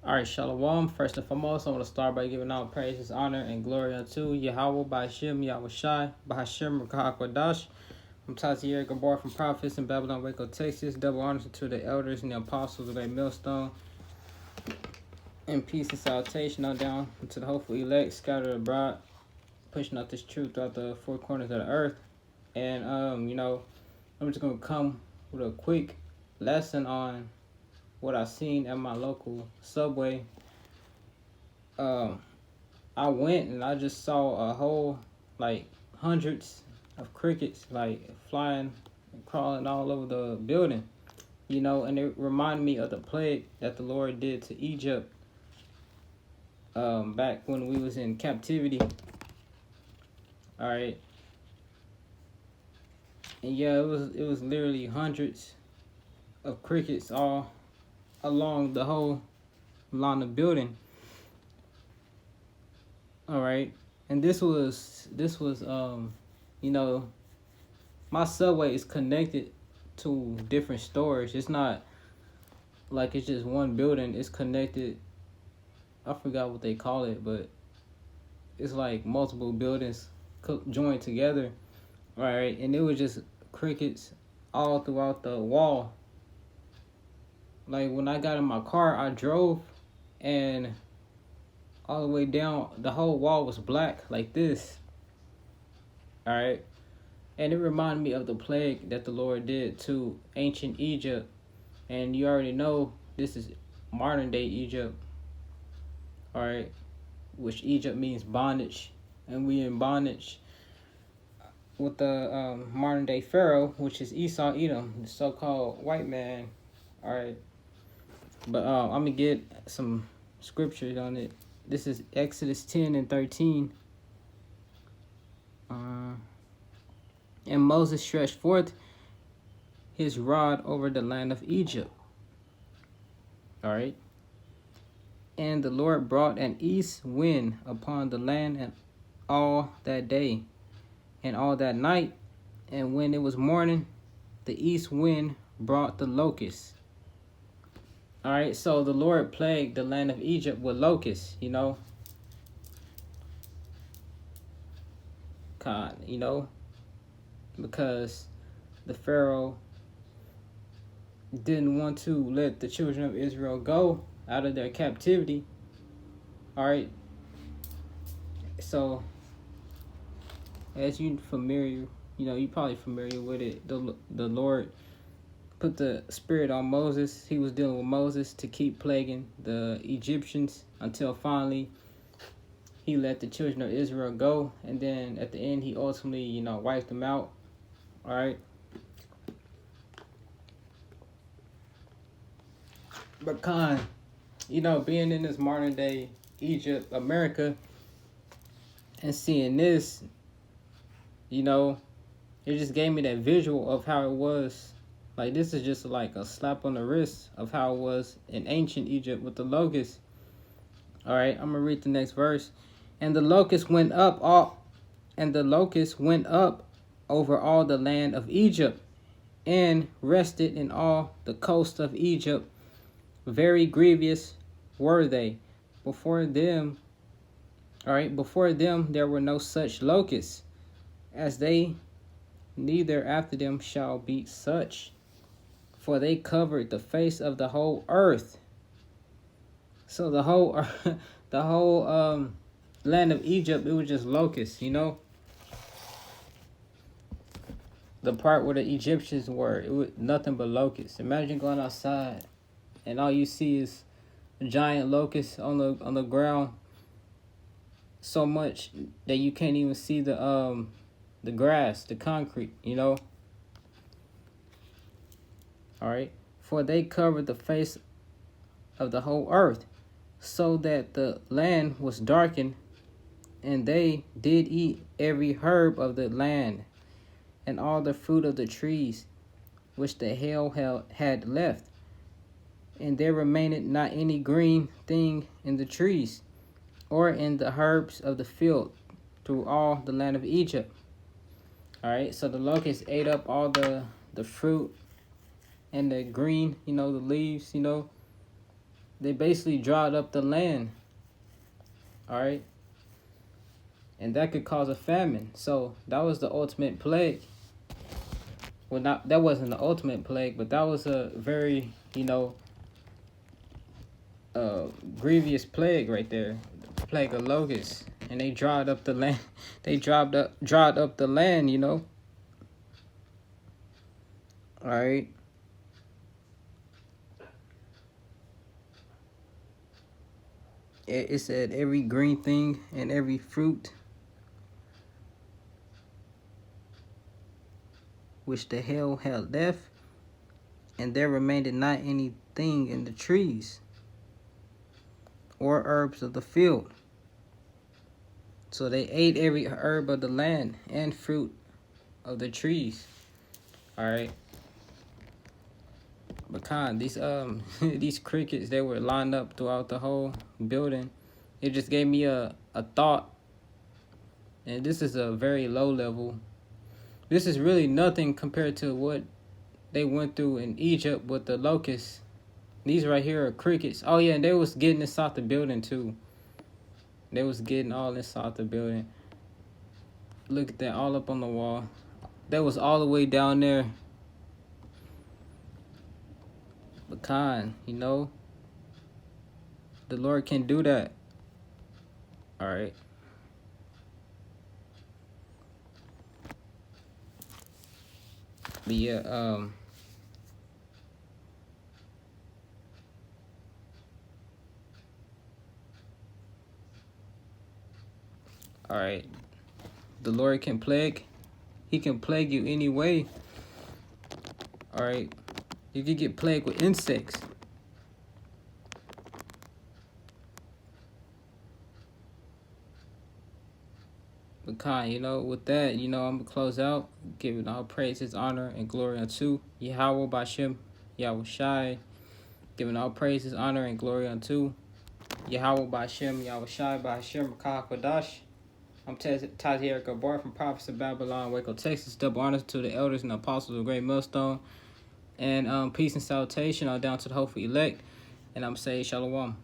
All right, Shalom. First and foremost, I want to start by giving all praises, honor, and glory unto Yahweh, Ba'ashem, Yahweh Shai, Ba'ashem, Rakahakwadash. I'm Tazier Gabor from Prophets in Babylon, Waco, Texas. Double honors to the elders and the apostles of a millstone. And peace and salutation on down to the hopeful elect scattered abroad, pushing out this truth throughout the four corners of the earth. And, I'm just going to come with a quick lesson on what I seen at my local Subway. I went and I just saw a whole, like, hundreds of crickets, like, flying and crawling all over the building, and it reminded me of the plague that the Lord did to Egypt back when we was in captivity. All right. And yeah, it was literally hundreds of crickets all along the building. All right. And this was my Subway is connected to different stores. It's not like it's just one building. It's connected. I forgot what they call it, but it's like multiple buildings joined together. All right. And it was just crickets all throughout the wall. Like when I got in my car, I drove and all the way down, the whole wall was black like this. All right. And it reminded me of the plague that the Lord did to ancient Egypt. And you already know this is modern day Egypt. All right. Which Egypt means bondage. And we in bondage with the modern day Pharaoh, which is Esau Edom, the so-called white man. All right. But I'm going to get some scriptures on it. This is Exodus 10 and 13. And Moses stretched forth his rod over the land of Egypt. All right. And the Lord brought an east wind upon the land and all that day and all that night. And when it was morning, the east wind brought the locusts. All right, so the Lord plagued the land of Egypt with locusts, God, because the Pharaoh didn't want to let the children of Israel go out of their captivity. All right, so as you familiar, you probably familiar with it. The Lord put the spirit on Moses. He was dealing with Moses to keep plaguing the Egyptians until finally he let the children of Israel go. And then at the end, he ultimately, wiped them out. All right. But being in this modern day Egypt, America, and seeing this, it just gave me that visual of how it was. Like, this is just like a slap on the wrist of how it was in ancient Egypt with the locusts. All right, I'm going to read the next verse. And the locusts went up over all the land of Egypt and rested in all the coast of Egypt. Very grievous were they. Before them there were no such locusts, as they, neither after them shall be such. For they covered the face of the whole earth. So the whole land of Egypt, it was just locusts, The part where the Egyptians were, it was nothing but locusts. Imagine going outside and all you see is giant locusts on the ground, so much that you can't even see the grass, the concrete, All right. For they covered the face of the whole earth, so that the land was darkened, and they did eat every herb of the land, and all the fruit of the trees, which the hail had left. And there remained not any green thing in the trees, or in the herbs of the field, through all the land of Egypt. All right. So the locusts ate up all the fruit and the green, the leaves, they basically dried up the land. All right. And that could cause a famine. So that was the ultimate plague. Well, not that wasn't the ultimate plague, but that was a very, grievous plague right there. The plague of locusts. And they dried up the land. They dried up the land, All right. It said every green thing and every fruit which the hail had left, and there remained not anything in the trees or herbs of the field. So they ate every herb of the land and fruit of the trees. All right. But these these crickets, they were lined up throughout the whole building. It just gave me a thought. And this is a very low level. This is really nothing compared to what they went through in Egypt with the locusts. These right here are crickets. Oh yeah, and they was getting inside the building too. They was getting all inside the building. Look at that, all up on the wall. That was all the way down there. But the Lord can do that. All right. But yeah, all right. The Lord can plague. He can plague you anyway. All right. You can get plagued with insects. But with that, I'm gonna close out, giving all praises, honor, and glory unto Yahweh Bashem, Yahweh Shai, giving all praises, honor, and glory unto Yahweh Bashem, Yahweh Shai, Bashem, Rakah Kodash. I'm Tazier Gabar from Prophets of Babylon, Waco, Texas. Double honors to the elders and the apostles of Great Millstone. And peace and salutation all down to the hopeful elect. And I'm saying Shalom.